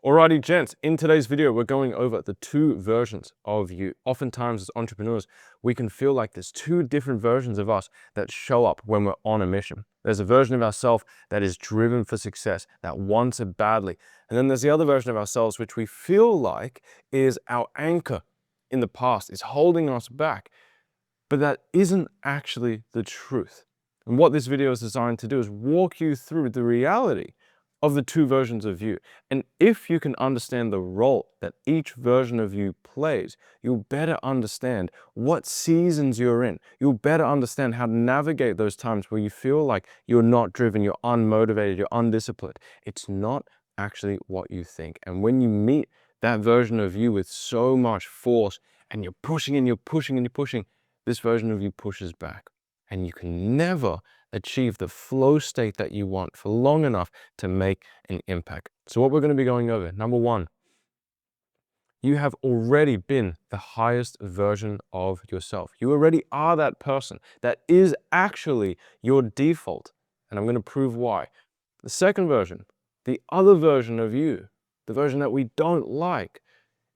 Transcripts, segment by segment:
Alrighty, gents, in today's video, we're going over the two versions of you. Oftentimes as entrepreneurs, we can feel like there's two different versions of us that show up when we're on a mission. There's a version of ourselves that is driven for success, that wants it badly. And then there's the other version of ourselves, which we feel like is our anchor in the past, is holding us back. But that isn't actually the truth. And what this video is designed to do is walk you through the reality of the two versions of you. And if you can understand the role that each version of you plays, you'll better understand what seasons you're in. You'll better understand how to navigate those times where you feel like you're not driven, you're unmotivated, you're undisciplined. It's not actually what you think. And when you meet that version of you with so much force and you're pushing and you're pushing and you're pushing, this version of you pushes back. And you can never achieve the flow state that you want for long enough to make an impact. So what we're going to be going over, number one, you have already been the highest version of yourself. You already are that person. That is actually your default. And I'm going to prove why. The second version, the other version of you, the version that we don't like,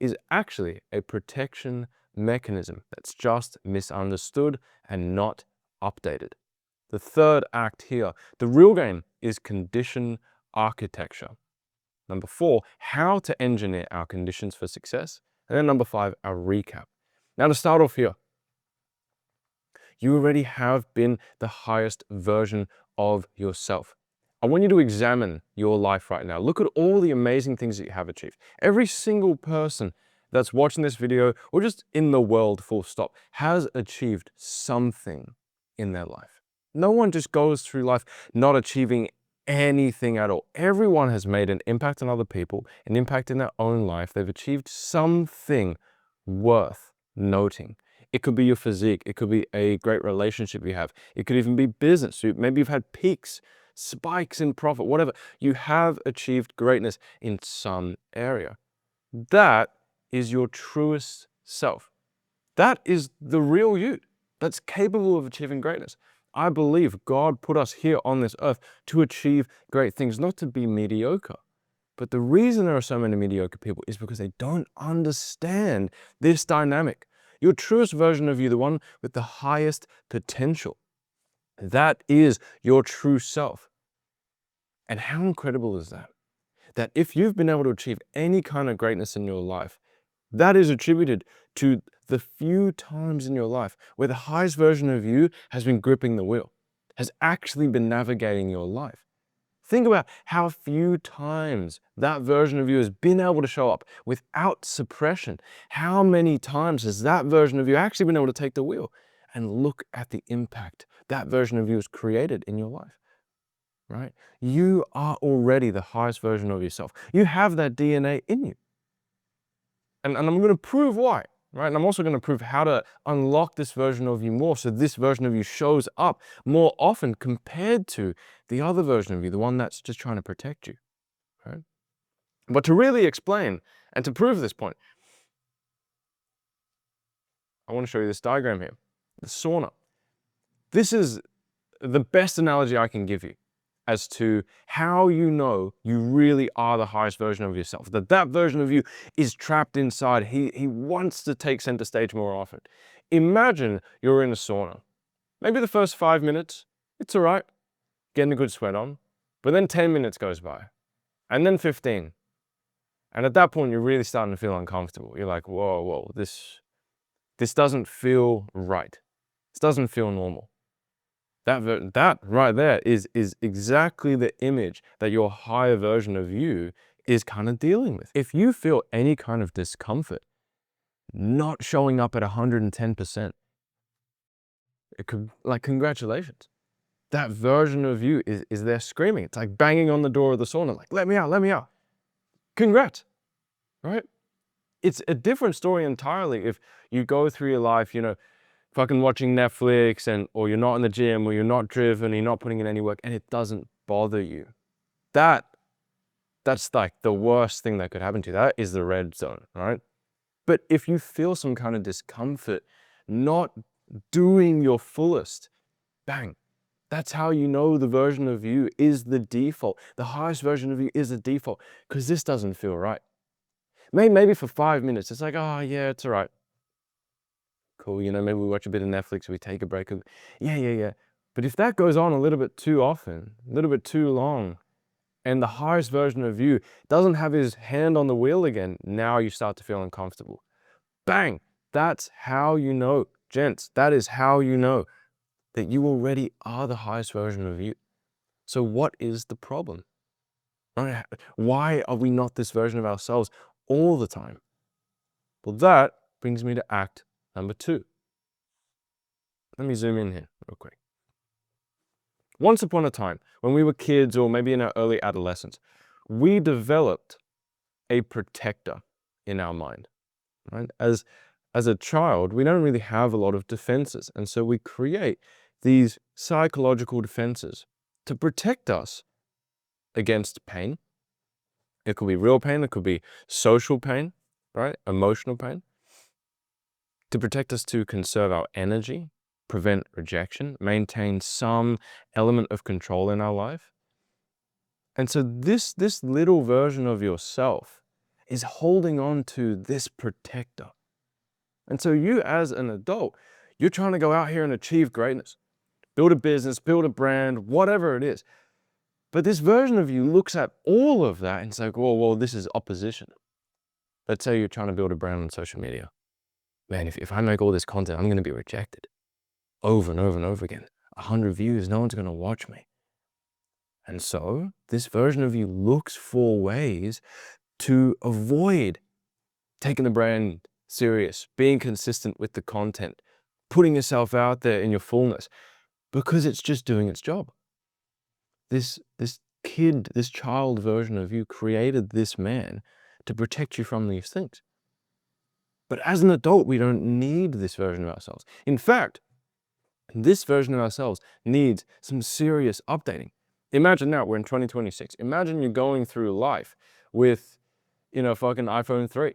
is actually a protection mechanism that's just misunderstood and not updated. The third act here, the real game, is condition architecture. Number four, how to engineer our conditions for success. And then number five, our recap. Now to start off here, you already have been the highest version of yourself. I want you to examine your life right now. Look at all the amazing things that you have achieved. Every single person that's watching this video, or just in the world full stop, has achieved something in their life. No one just goes through life not achieving anything at all. Everyone has made an impact on other people, an impact in their own life. They've achieved something worth noting. It could be your physique. It could be a great relationship you have. It could even be business. Maybe you've had peaks, spikes in profit, whatever. You have achieved greatness in some area. That is your truest self. That is the real you that's capable of achieving greatness. I believe God put us here on this earth to achieve great things, not to be mediocre. But the reason there are so many mediocre people is because they don't understand this dynamic. Your truest version of you, the one with the highest potential, that is your true self. And how incredible is that? That if you've been able to achieve any kind of greatness in your life, that is attributed to the few times in your life where the highest version of you has been gripping the wheel, has actually been navigating your life. Think about how few times that version of you has been able to show up without suppression. How many times has that version of you actually been able to take the wheel? And look at the impact that version of you has created in your life, right? You are already the highest version of yourself. You have that DNA in you. And I'm going to prove why, right? And I'm also going to prove how to unlock this version of you more so this version of you shows up more often compared to the other version of you, the one that's just trying to protect you, right? But to really explain and to prove this point, I want to show you this diagram here, the sauna. This is the best analogy I can give you as to how you know you really are the highest version of yourself, that version of you is trapped inside. He wants to take center stage more often. Imagine you're in a sauna. Maybe the first 5 minutes, it's all right, getting a good sweat on, but then 10 minutes goes by, and then 15. And at that point, you're really starting to feel uncomfortable. You're like, whoa, this doesn't feel right. This doesn't feel normal. That right there is exactly the image that your higher version of you is kind of dealing with. If you feel any kind of discomfort, not showing up at 110%, it could, like, congratulations. That version of you is there screaming. It's like banging on the door of the sauna, like, let me out, let me out. Congrats, right? It's a different story entirely if you go through your life, fucking watching Netflix or you're not in the gym or you're not driven, you're not putting in any work and it doesn't bother you. That's like the worst thing that could happen to you. That is the red zone, right? But if you feel some kind of discomfort, not doing your fullest, bang, That's how you know the version of you is the default. The highest version of you is the default, because this doesn't feel right. Maybe for 5 minutes, it's like, oh yeah, it's all right. Cool, maybe we watch a bit of Netflix, we take a break. Yeah. But if that goes on a little bit too often, a little bit too long, and the highest version of you doesn't have his hand on the wheel again, now you start to feel uncomfortable. Bang! That's how you know, gents, that is how you know that you already are the highest version of you. So what is the problem? Right? Why are we not this version of ourselves all the time? Well, that brings me to act number 2. Let me zoom in here real quick. Once upon a time, when we were kids or maybe in our early adolescence, we developed a protector in our mind, right? As a child, we don't really have a lot of defenses. And so we create these psychological defenses to protect us against pain. It could be real pain, it could be social pain, right? Emotional pain. To protect us, to conserve our energy, prevent rejection, maintain some element of control in our life. And so this little version of yourself is holding on to this protector. And so you as an adult, you're trying to go out here and achieve greatness, build a business, build a brand, whatever it is. But this version of you looks at all of that and it's like, well, this is opposition. Let's say you're trying to build a brand on social media. Man, if I make all this content, I'm going to be rejected over and over and over again. 100 views, no one's going to watch me. And so this version of you looks for ways to avoid taking the brand serious, being consistent with the content, putting yourself out there in your fullness, because it's just doing its job. This child version of you created this man to protect you from these things. But as an adult, we don't need this version of ourselves. In fact, this version of ourselves needs some serious updating. Imagine now, we're in 2026. Imagine you're going through life with, fucking iPhone 3.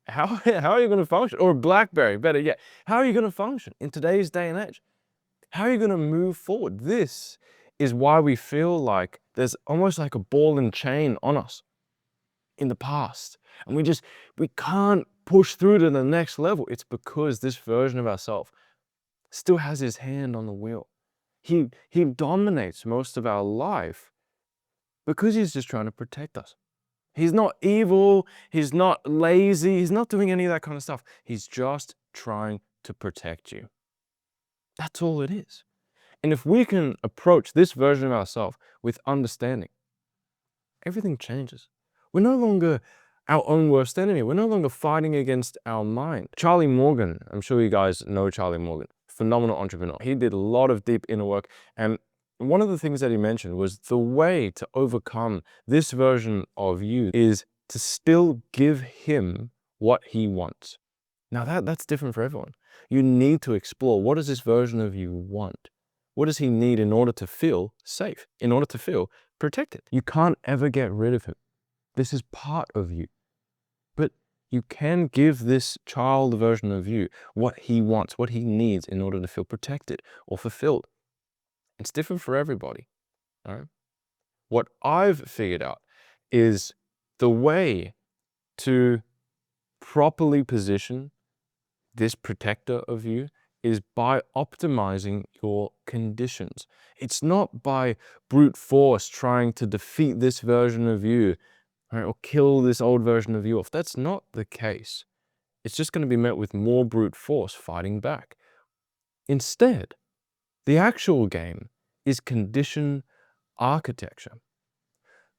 How are you going to function? Or BlackBerry, better yet. How are you going to function in today's day and age? How are you going to move forward? This is why we feel like there's almost like a ball and chain on us in the past. And we can't push through to the next level. It's because this version of ourselves still has his hand on the wheel. He dominates most of our life because he's just trying to protect us. He's not evil, he's not lazy, he's not doing any of that kind of stuff. He's just trying to protect you. That's all it is. And if we can approach this version of ourselves with understanding, everything changes. We're no longer our own worst enemy. We're no longer fighting against our mind. Charlie Morgan, I'm sure you guys know Charlie Morgan, phenomenal entrepreneur. He did a lot of deep inner work, and one of the things that he mentioned was the way to overcome this version of you is to still give him what he wants. Now that's different for everyone. You need to explore, what does this version of you want? What does he need in order to feel safe, in order to feel protected? You can't ever get rid of him. This is part of you. But you can give this child version of you what he wants, what he needs in order to feel protected or fulfilled. It's different for everybody. All right? What I've figured out is the way to properly position this protector of you is by optimizing your conditions. It's not by brute force trying to defeat this version of you, right, or kill this old version of you off. That's not the case. It's just going to be met with more brute force fighting back. Instead, the actual game is condition architecture.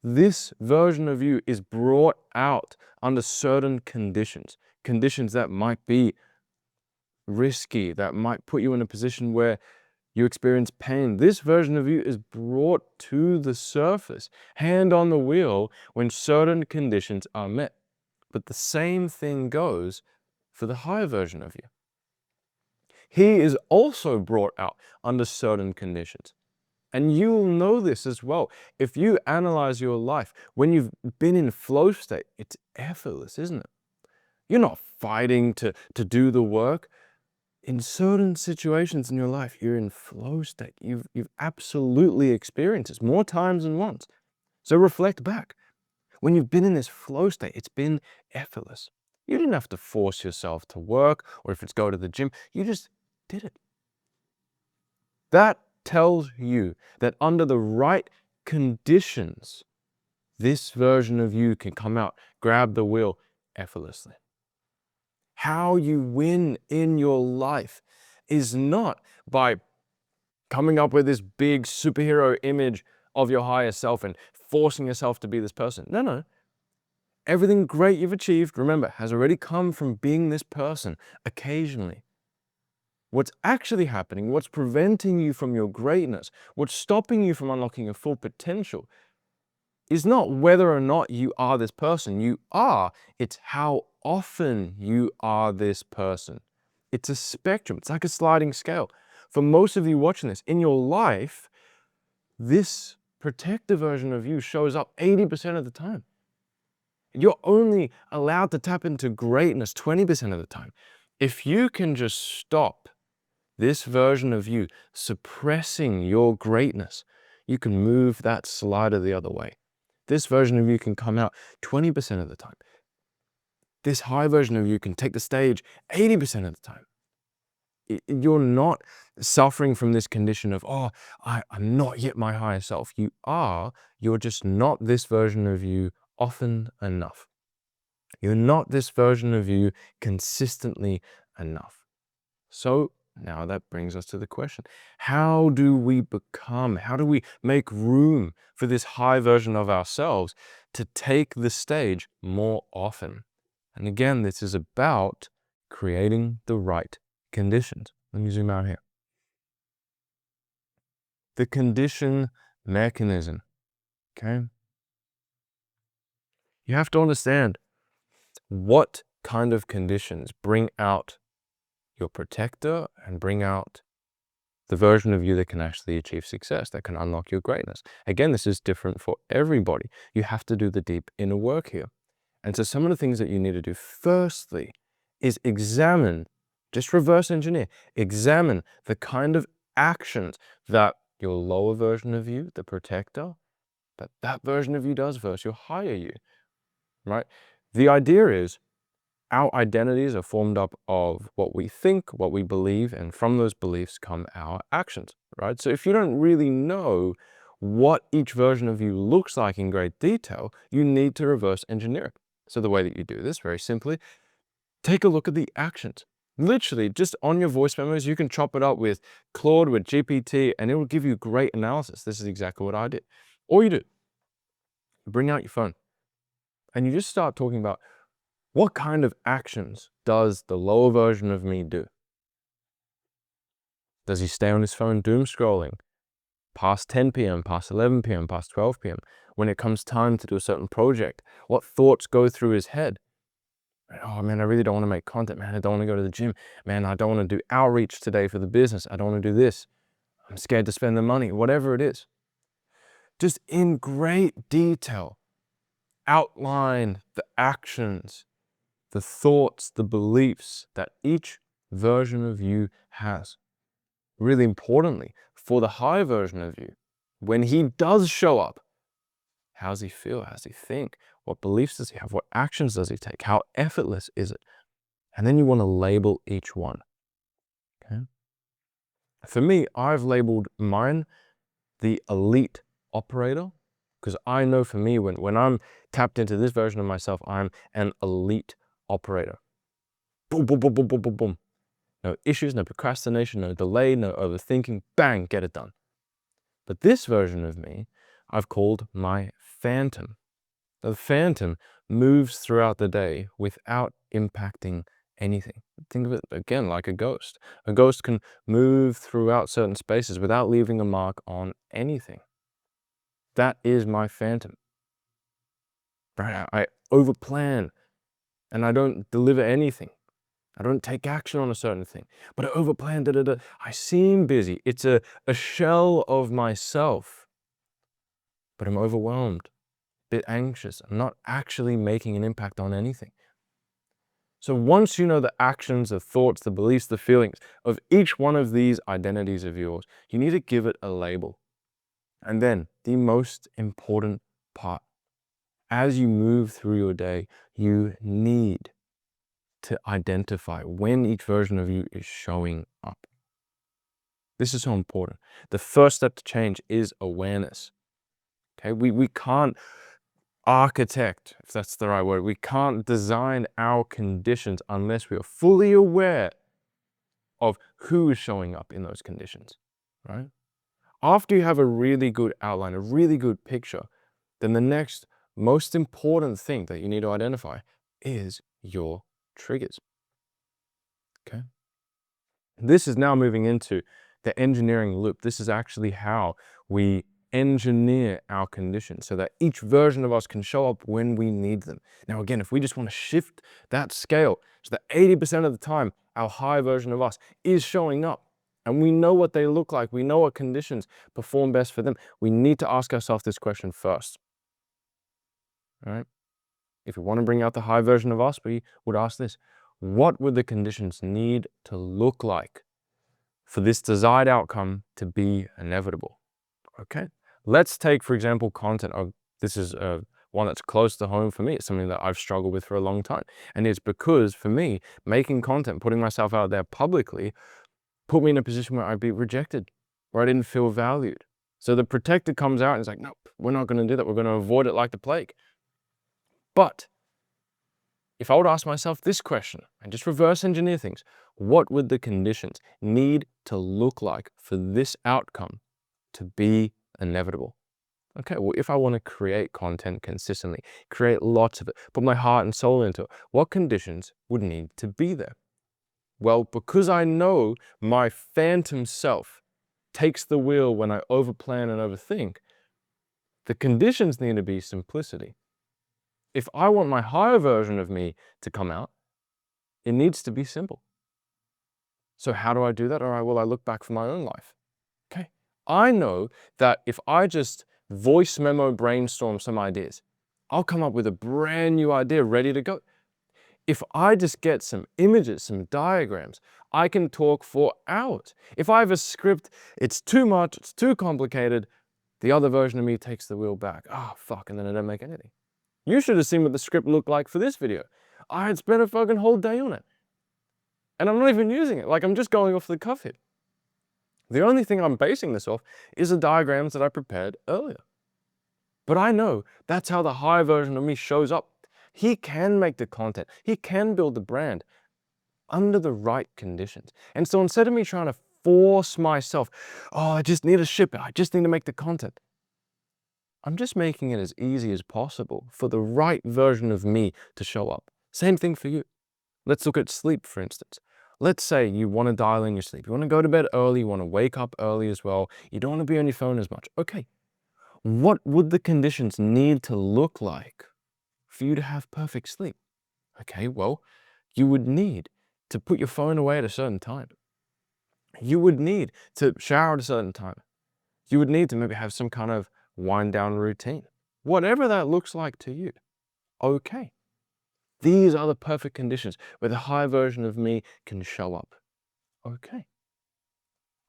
This version of you is brought out under certain conditions that might be risky, that might put you in a position where you experience pain. This version of you is brought to the surface, hand on the wheel, when certain conditions are met. But the same thing goes for the higher version of you. He is also brought out under certain conditions. And you'll know this as well. If you analyze your life, when you've been in flow state, it's effortless, isn't it? You're not fighting to do the work. in certain situations in your life, you're in flow state. You've absolutely experienced this more times than once. So reflect back. When you've been in this flow state, it's been effortless. You didn't have to force yourself to work, or if it's go to the gym, you just did it. That tells you that under the right conditions, this version of you can come out, grab the wheel effortlessly. How you win in your life is not by coming up with this big superhero image of your higher self and forcing yourself to be this person. No. Everything great you've achieved, remember, has already come from being this person occasionally. What's actually happening, what's preventing you from your greatness, what's stopping you from unlocking your full potential is not whether or not you are this person. You are. It's how often you are this person. It's a spectrum. It's like a sliding scale. For most of you watching this, in your life, this protective version of you shows up 80% of the time. You're only allowed to tap into greatness 20% of the time. If you can just stop this version of you suppressing your greatness, you can move that slider the other way. This version of you can come out 20% of the time. This high version of you can take the stage 80% of the time. You're not suffering from this condition of, oh, I'm not yet my higher self. You are, you're just not this version of you often enough. You're not this version of you consistently enough. So now that brings us to the question, how do we make room for this high version of ourselves to take the stage more often? And again, this is about creating the right conditions. Let me zoom out here. The condition mechanism, okay? You have to understand what kind of conditions bring out your protector and bring out the version of you that can actually achieve success, that can unlock your greatness. Again, this is different for everybody. You have to do the deep inner work here. And so some of the things that you need to do firstly is examine, just reverse engineer, examine the kind of actions that your lower version of you, the protector, that version of you does versus your higher you, right? The idea is our identities are formed up of what we think, what we believe, and from those beliefs come our actions, right? So if you don't really know what each version of you looks like in great detail, you need to reverse engineer it. So the way that you do this, very simply, take a look at the actions. Literally, just on your voice memos, you can chop it up with Claude, with GPT, and it will give you great analysis. This is exactly what I did. All you do, bring out your phone, and you just start talking about what kind of actions does the lower version of me do? Does he stay on his phone doom scrolling past 10 p.m., past 11 p.m., past 12 p.m.? When it comes time to do a certain project, what thoughts go through his head? Oh man, I really don't want to make content, man. I don't want to go to the gym. Man, I don't want to do outreach today for the business. I don't want to do this. I'm scared to spend the money, whatever it is. Just in great detail, outline the actions, the thoughts, the beliefs that each version of you has. Really importantly, for the high version of you, when he does show up, how does he feel? How does he think? What beliefs does he have? What actions does he take? How effortless is it? And then you want to label each one. Okay? For me, I've labeled mine the elite operator, because I know for me, when I'm tapped into this version of myself, I'm an elite operator. Boom, boom, boom, boom, boom, boom, boom. No issues, no procrastination, no delay, no overthinking. Bang, get it done. But this version of me, I've called my phantom. The phantom moves throughout the day without impacting anything. Think of it again like a ghost. A ghost can move throughout certain spaces without leaving a mark on anything. That is my phantom. Right? I overplan and I don't deliver anything. I don't take action on a certain thing, but I overplan, I seem busy. It's a shell of myself, but I'm overwhelmed, a bit anxious. I'm not actually making an impact on anything. So once you know the actions, the thoughts, the beliefs, the feelings of each one of these identities of yours, you need to give it a label. And then the most important part, as you move through your day, you need to identify when each version of you is showing up. This is so important. The first step to change is awareness. Okay, we can't architect, if that's the right word, we can't design our conditions unless we are fully aware of who is showing up in those conditions, right? After you have a really good outline, a really good picture, then the next most important thing that you need to identify is your triggers, okay? This is now moving into the engineering loop. This is actually how we engineer our conditions so that each version of us can show up when we need them. Now, again, if we just want to shift that scale so that 80% of the time our high version of us is showing up and we know what they look like, we know what conditions perform best for them, we need to ask ourselves this question first. All right? If we want to bring out the high version of us, we would ask this: what would the conditions need to look like for this desired outcome to be inevitable? Okay, let's take, for example, content. This is one that's close to home for me. It's something that I've struggled with for a long time. And it's because, for me, making content, putting myself out there publicly, put me in a position where I'd be rejected, where I didn't feel valued. So the protector comes out and is like, nope, we're not going to do that. We're going to avoid it like the plague. But if I would ask myself this question and just reverse engineer things, what would the conditions need to look like for this outcome to be inevitable? Okay, well, if I want to create content consistently, create lots of it, put my heart and soul into it, what conditions would need to be there? Well, because I know my phantom self takes the wheel when I overplan and overthink, the conditions need to be simplicity. If I want my higher version of me to come out, it needs to be simple. So how do I do that? All right, well, I look back for my own life. Okay, I know that if I just voice memo brainstorm some ideas, I'll come up with a brand new idea ready to go. If I just get some images, some diagrams, I can talk for hours. If I have a script, it's too much, it's too complicated, the other version of me takes the wheel back. Oh, fuck, and then I don't make anything. You should have seen what the script looked like for this video. I had spent a fucking whole day on it. And I'm not even using it. Like, I'm just going off the cuff here. The only thing I'm basing this off is the diagrams that I prepared earlier. But I know that's how the high version of me shows up. He can make the content. He can build the brand under the right conditions. And so instead of me trying to force myself, oh, I just need to ship it, I just need to make the content, I'm just making it as easy as possible for the right version of me to show up. Same thing for you. Let's look at sleep, for instance. Let's say you want to dial in your sleep. You want to go to bed early, you want to wake up early as well. You don't want to be on your phone as much. Okay, what would the conditions need to look like for you to have perfect sleep? Okay, well, you would need to put your phone away at a certain time. You would need to shower at a certain time. You would need to maybe have some kind of wind down routine. Whatever that looks like to you. Okay. These are the perfect conditions where the high version of me can show up. Okay.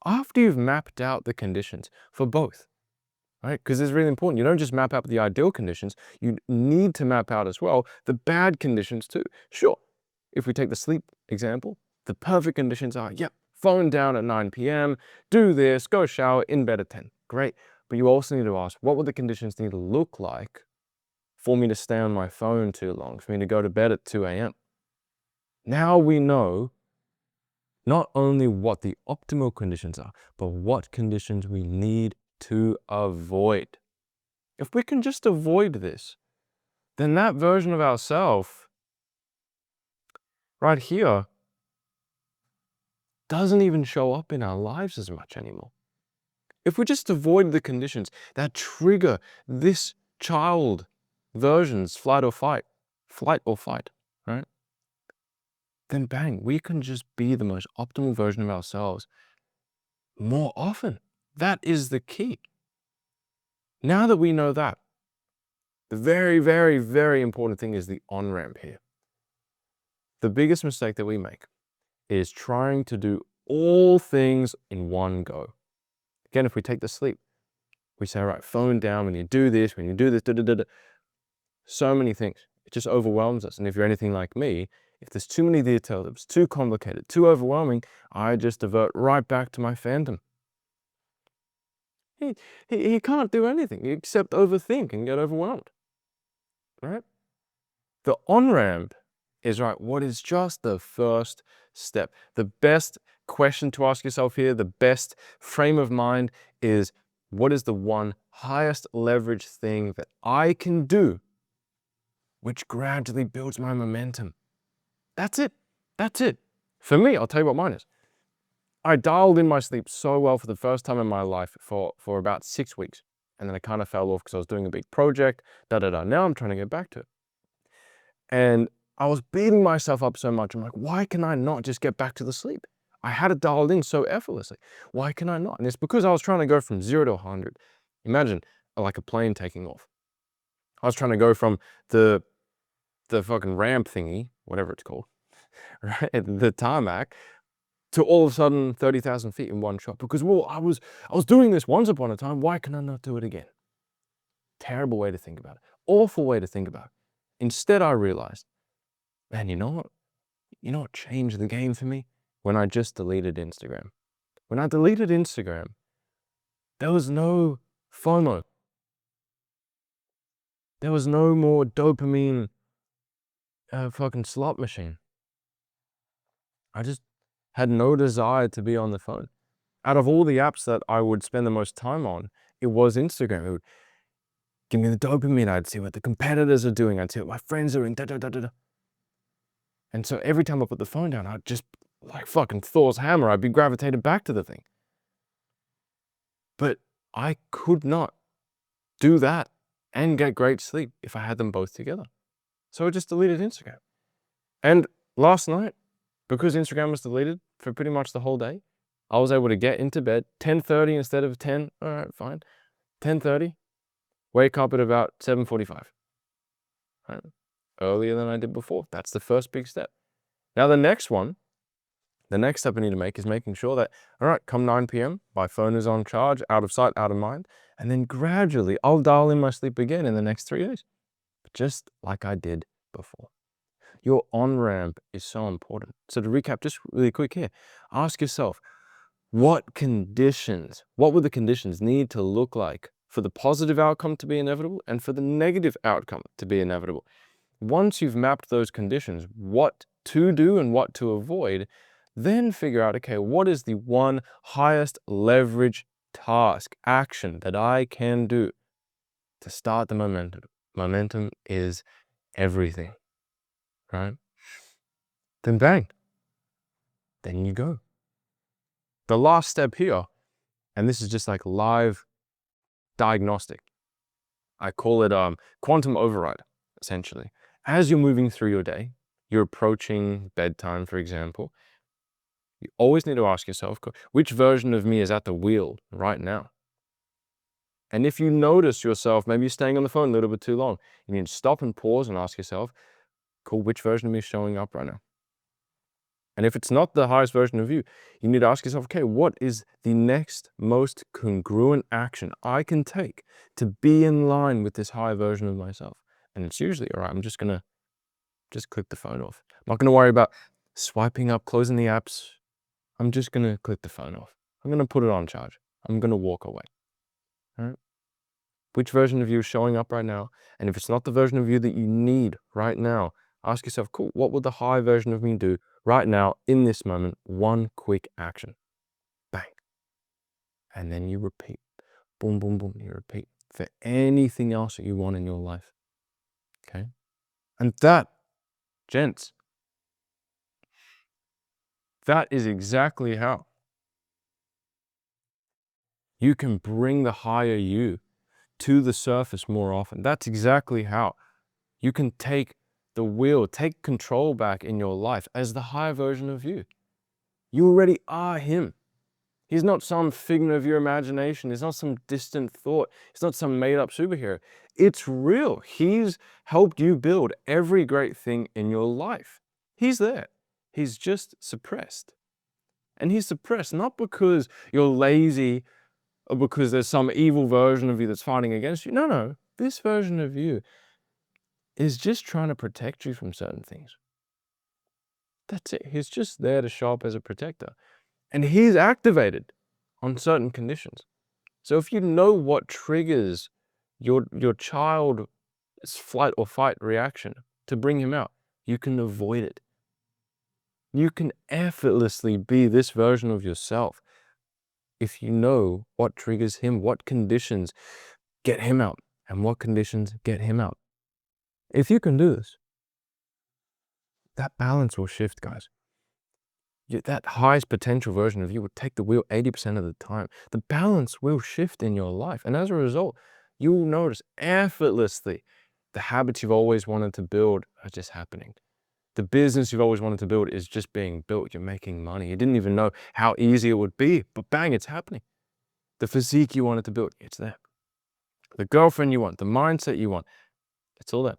After you've mapped out the conditions for both, right? Because it's really important. You don't just map out the ideal conditions, you need to map out as well the bad conditions too. Sure, if we take the sleep example, the perfect conditions are, yep, phone down at 9 p.m., do this, go shower, in bed at 10. Great. But you also need to ask, what would the conditions need to look like for me to stay on my phone too long, for me to go to bed at 2 a.m.? Now we know not only what the optimal conditions are, but what conditions we need to avoid. If we can just avoid this, then that version of ourselves right here doesn't even show up in our lives as much anymore. If we just avoid the conditions that trigger this child version's flight or fight, right? Then bang, we can just be the most optimal version of ourselves more often. That is the key. Now that we know that, the very, very, very important thing is the on-ramp here. The biggest mistake that we make is trying to do all things in one go. Again, if we take the sleep, we say, all right, phone down, when you do this, da, da, da, da. So many things. It just overwhelms us. And if you're anything like me, if there's too many details, if it's too complicated, too overwhelming, I just divert right back to my phantom. He can't do anything except overthink and get overwhelmed, right? The on-ramp is, right, what is just the first step? The best question to ask yourself here, the best frame of mind is, what is the one highest leverage thing that I can do which gradually builds my momentum? That's it. That's it. For me, I'll tell you what mine is. I dialed in my sleep so well for the first time in my life for about 6 weeks. And then I kind of fell off because I was doing a big project, Now I'm trying to get back to it. And I was beating myself up so much. I'm like, why can I not just get back to the sleep? I had it dialed in so effortlessly. Why can I not? And it's because I was trying to go from 0 to 100. Imagine like a plane taking off. I was trying to go from the fucking ramp thingy, whatever it's called, right? The tarmac, to all of a sudden 30,000 feet in one shot. Because, well, I was doing this once upon a time. Why can I not do it again? Terrible way to think about it. Awful way to think about it. Instead, I realized, man, you know what changed the game for me? When I just deleted Instagram. When I deleted Instagram, there was no FOMO. There was no more dopamine fucking slot machine. I just had no desire to be on the phone. Out of all the apps that I would spend the most time on, it was Instagram. It would give me the dopamine. I'd see what the competitors are doing. I'd see what my friends are doing. Da, da, da, da, da. And so every time I put the phone down, I'd just, like fucking Thor's hammer, I'd be gravitated back to the thing. But I could not do that and get great sleep if I had them both together. So I just deleted Instagram. And last night, because Instagram was deleted for pretty much the whole day, I was able to get into bed 10:30 instead of 10. All right, fine. 10:30, wake up at about 7:45. Right? Earlier than I did before. That's the first big step. Now the next step I need to make is making sure that, all right, come 9 p.m., my phone is on charge, out of sight, out of mind. And then gradually I'll dial in my sleep again in the next 3 days. Just like I did before. Your on-ramp is so important. So to recap just really quick here, ask yourself, what would the conditions need to look like for the positive outcome to be inevitable and for the negative outcome to be inevitable? Once you've mapped those conditions, what to do and what to avoid, then figure out, okay, what is the one highest leverage task, action that I can do to start the momentum? Momentum is everything, right? Then bang, then you go. The last step here, and this is just like live diagnostic. I call it quantum override, essentially. As you're moving through your day, you're approaching bedtime, for example, you always need to ask yourself, which version of me is at the wheel right now? And if you notice yourself maybe staying on the phone a little bit too long, you need to stop and pause and ask yourself, cool, which version of me is showing up right now? And if it's not the highest version of you, you need to ask yourself, okay, what is the next most congruent action I can take to be in line with this higher version of myself? And it's usually, all right, I'm just gonna click the phone off. I'm not gonna worry about swiping up, closing the apps. I'm just gonna click the phone off. I'm gonna put it on charge. I'm gonna walk away. All right? Which version of you is showing up right now? And if it's not the version of you that you need right now, ask yourself, cool, what would the high version of me do right now in this moment? One quick action. Bang. And then you repeat. Boom, boom, boom. You repeat for anything else that you want in your life. Okay? And that, gents, that is exactly how you can bring the higher you to the surface more often. That's exactly how you can take the wheel, take control back in your life as the higher version of you. You already are him. He's not some figment of your imagination. He's not some distant thought. He's not some made-up superhero. It's real. He's helped you build every great thing in your life. He's there. He's just suppressed. And he's suppressed not because you're lazy or because there's some evil version of you that's fighting against you. No. This version of you is just trying to protect you from certain things. That's it. He's just there to show up as a protector. And he's activated on certain conditions. So if you know what triggers your child's flight or fight reaction to bring him out, you can avoid it. You can effortlessly be this version of yourself if you know what triggers him, what conditions get him out, and what conditions get him out. If you can do this, that balance will shift, guys. That highest potential version of you will take the wheel 80% of the time. The balance will shift in your life. And as a result, you will notice effortlessly the habits you've always wanted to build are just happening. The business you've always wanted to build is just being built. You're making money. You didn't even know how easy it would be, but bang, it's happening. The physique you wanted to build, it's there. The girlfriend you want, the mindset you want, it's all there.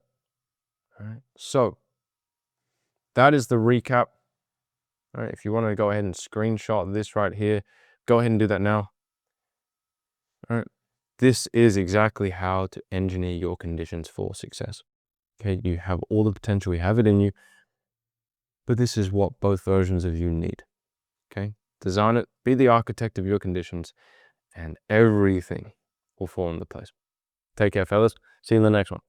All right. So that is the recap. All right. If you want to go ahead and screenshot this right here, go ahead and do that now. All right. This is exactly how to engineer your conditions for success. Okay. You have all the potential. You have it in you. But this is what both versions of you need. Okay. Design it. Be the architect of your conditions, and everything will fall into place. Take care, fellas. See you in the next one.